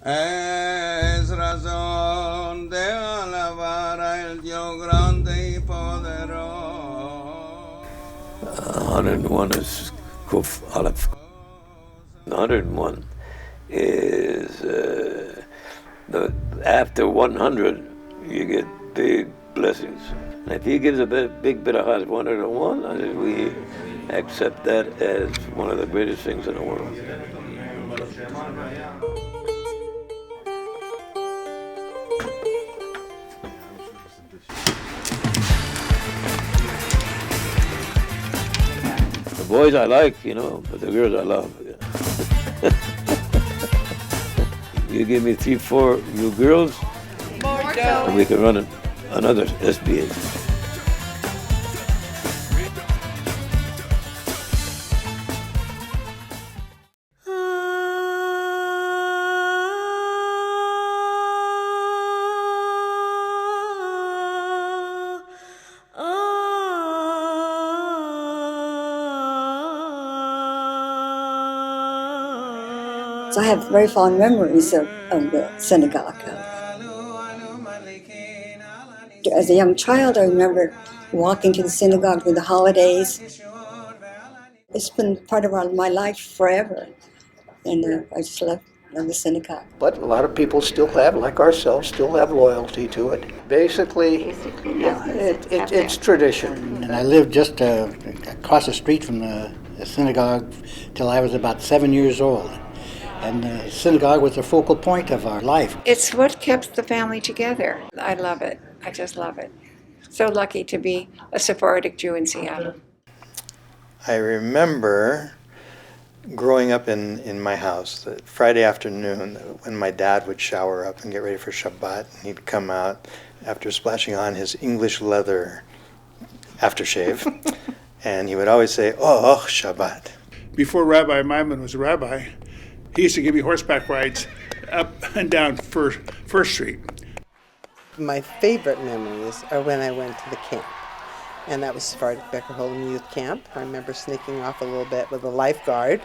Es razón de alabar al Dios grande y poderoso. 101 is Kuf Aleph. 101 is after 100 you get big blessings. And if he gives a big bit of heart 101, I think we accept that as one of the greatest things in the world. The boys I like, but the girls I love. You give me 3-4 new girls, and we can run another SBH. So I have very fond memories of the synagogue. As a young child, I remember walking to the synagogue during the holidays. It's been part of my life forever, and I just love the synagogue. But a lot of people still have, like ourselves, still have loyalty to it. Basically, yeah, it's tradition. And I lived just across the street from the synagogue till I was about 7 years old. And the synagogue was the focal point of our life. It's what kept the family together. I love it. I just love it. So lucky to be a Sephardic Jew in Seattle. I remember growing up in my house, that Friday afternoon, when my dad would shower up and get ready for Shabbat, and he'd come out after splashing on his English leather aftershave, and he would always say, "Oh, Shabbat." Before Rabbi Maimon was a rabbi, he used to give me horseback rides up and down First Street. My favorite memories are when I went to the camp. And that was Sephardic Becker Hold'em Youth Camp. I remember sneaking off a little bit with a lifeguard.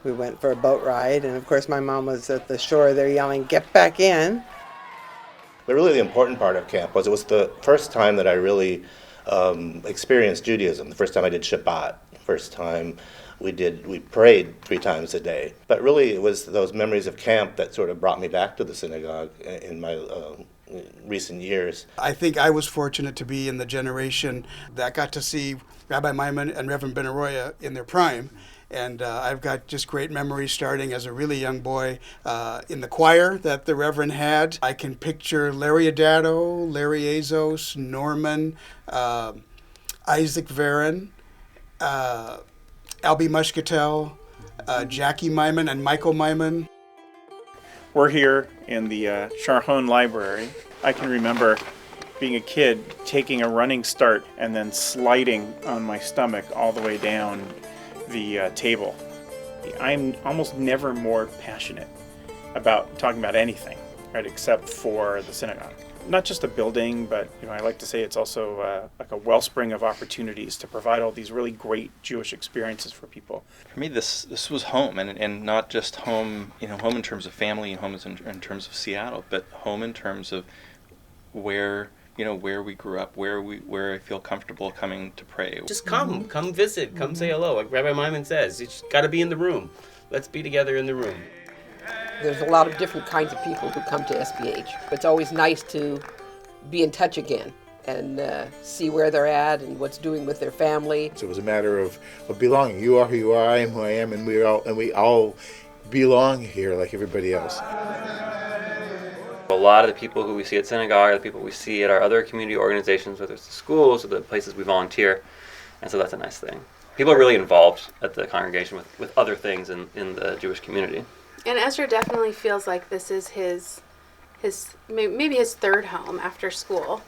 We went for a boat ride, and of course my mom was at the shore there yelling, "Get back in." But really the important part of camp was it was the first time that I really experienced Judaism, the first time I did Shabbat, first time we prayed 3 times a day. But really it was those memories of camp that sort of brought me back to the synagogue in my recent years. I think I was fortunate to be in the generation that got to see Rabbi Maimon and Reverend Ben Arroyo in their prime. And I've got just great memories starting as a really young boy in the choir that the Reverend had. I can picture Larry Adato, Larry Azos, Norman, Isaac Varon, Albie Mushkatel, Jackie Maimon, and Michael Maimon. We're here in the Charhon Library. I can remember being a kid taking a running start and then sliding on my stomach all the way down the table. I'm almost never more passionate about talking about anything, right, except for the synagogue. Not just a building, but I like to say it's also like a wellspring of opportunities to provide all these really great Jewish experiences for people. For me, this was home, and not just home, home in terms of family, and home in terms of Seattle, but home in terms of where we grew up, where I feel comfortable coming to pray. Just come visit, come say hello. Like Rabbi Maimon says, you just got to be in the room. Let's be together in the room. There's a lot of different kinds of people who come to SBH. It's always nice to be in touch again and see where they're at and what's doing with their family. So it was a matter of belonging. You are who you are, I am who I am, and we all belong here like everybody else. A lot of the people who we see at synagogue are the people we see at our other community organizations, whether it's the schools or the places we volunteer, and so that's a nice thing. People are really involved at the congregation with other things in the Jewish community. And Ezra definitely feels like this is his maybe his third home after school.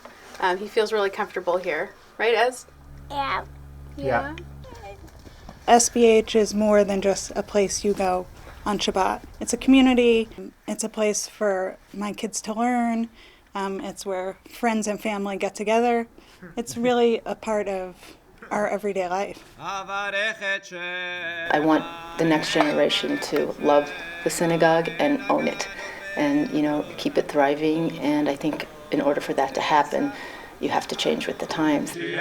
He feels really comfortable here, right, Ez? Yeah. SBH is more than just a place you go on Shabbat. It's a community. It's a place for my kids to learn. It's where friends and family get together. It's really a part of our everyday life. I want the next generation to love the synagogue and own it and, keep it thriving. And I think in order for that to happen, you have to change with the times. When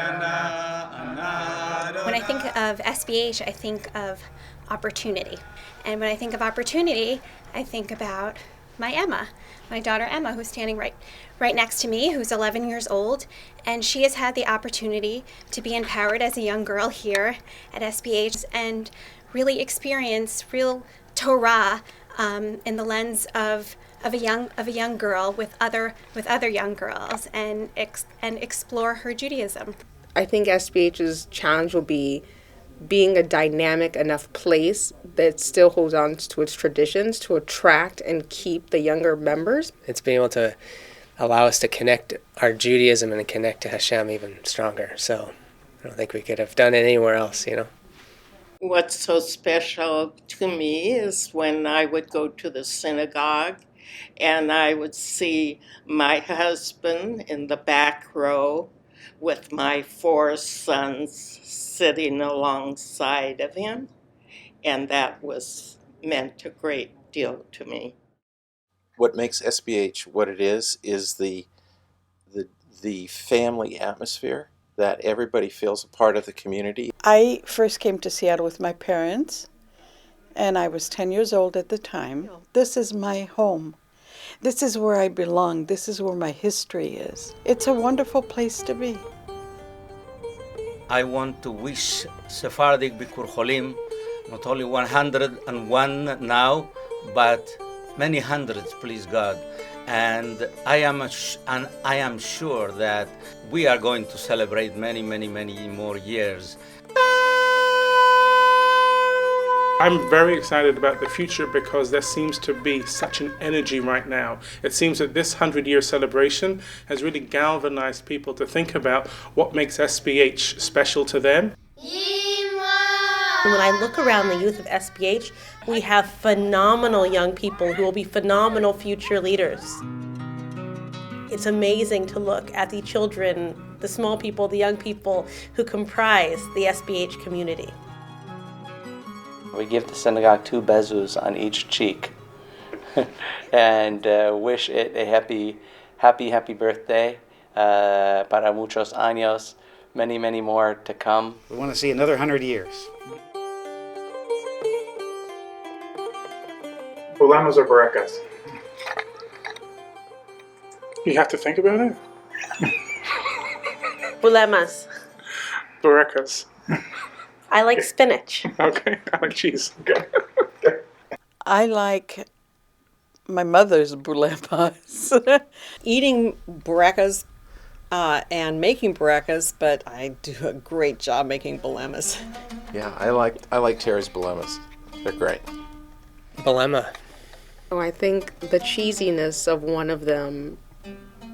I think of SBH, I think of opportunity. And when I think of opportunity, I think about my Emma, my daughter Emma, who's standing right next to me, who's 11 years old. And she has had the opportunity to be empowered as a young girl here at SBH and really experience real Torah in the lens of a young girl with other young girls and explore her Judaism. I think SBH's challenge will be being a dynamic enough place that still holds on to its traditions to attract and keep the younger members. It's being able to allow us to connect our Judaism and connect to Hashem even stronger. So I don't think we could have done it anywhere else, What's so special to me is when I would go to the synagogue and I would see my husband in the back row with my 4 sons sitting alongside of him, and that meant a great deal to me. What makes SBH what it is the family atmosphere, that everybody feels a part of the community. I first came to Seattle with my parents, and I was 10 years old at the time. This is my home. This is where I belong. This is where my history is. It's a wonderful place to be. I want to wish Sephardic Bikur Cholim not only 101 now, but many hundreds, please God. And I am sure that we are going to celebrate many, many, many more years. I'm very excited about the future because there seems to be such an energy right now. It seems that this 100-year celebration has really galvanized people to think about what makes SBH special to them. When I look around the youth of SBH, we have phenomenal young people who will be phenomenal future leaders. It's amazing to look at the children, the small people, the young people who comprise the SBH community. We give the synagogue 2 bezus on each cheek and wish it a happy birthday, para muchos años, many, many more to come. We want to see another 100 years. Bulemas or barakas? You have to think about it? Bulemas. Barakas. I like spinach. Okay, I like cheese. Okay. I like my mother's bulemas. Eating barakas and making barakas, but I do a great job making bulemas. Yeah, I like Terry's bulemas. They're great. Bulema. Oh, I think the cheesiness of one of them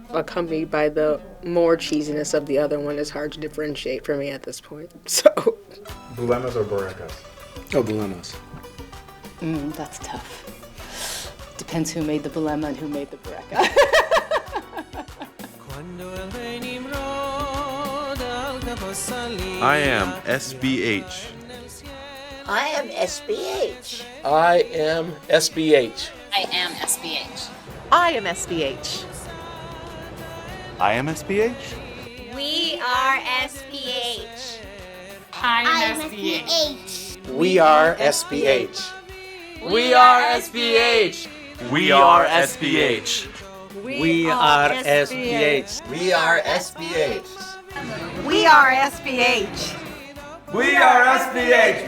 accompanied by the more cheesiness of the other one is hard to differentiate for me at this point. So, Bulemas or barakas? Oh, bulemas. That's tough. Depends who made the bulema and who made the bureka. I am SBH. I am SBH. I am SBH. I am SBH. I am SBH. I am SBH. We are SBH. I am SBH. We are SBH. We are SBH. We are SBH. We are SBH. We are SBH. We are SBH. We are SBH.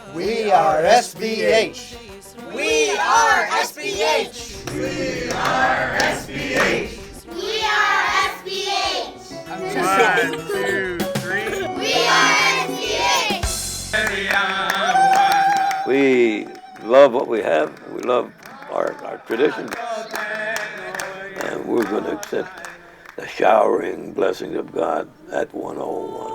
We are SBH. We are SBH. We are SBH. We are SBH. 1, 2, 3. We are SBH. We love what we have. We love our traditions. And we're going to accept the showering blessings of God at 101.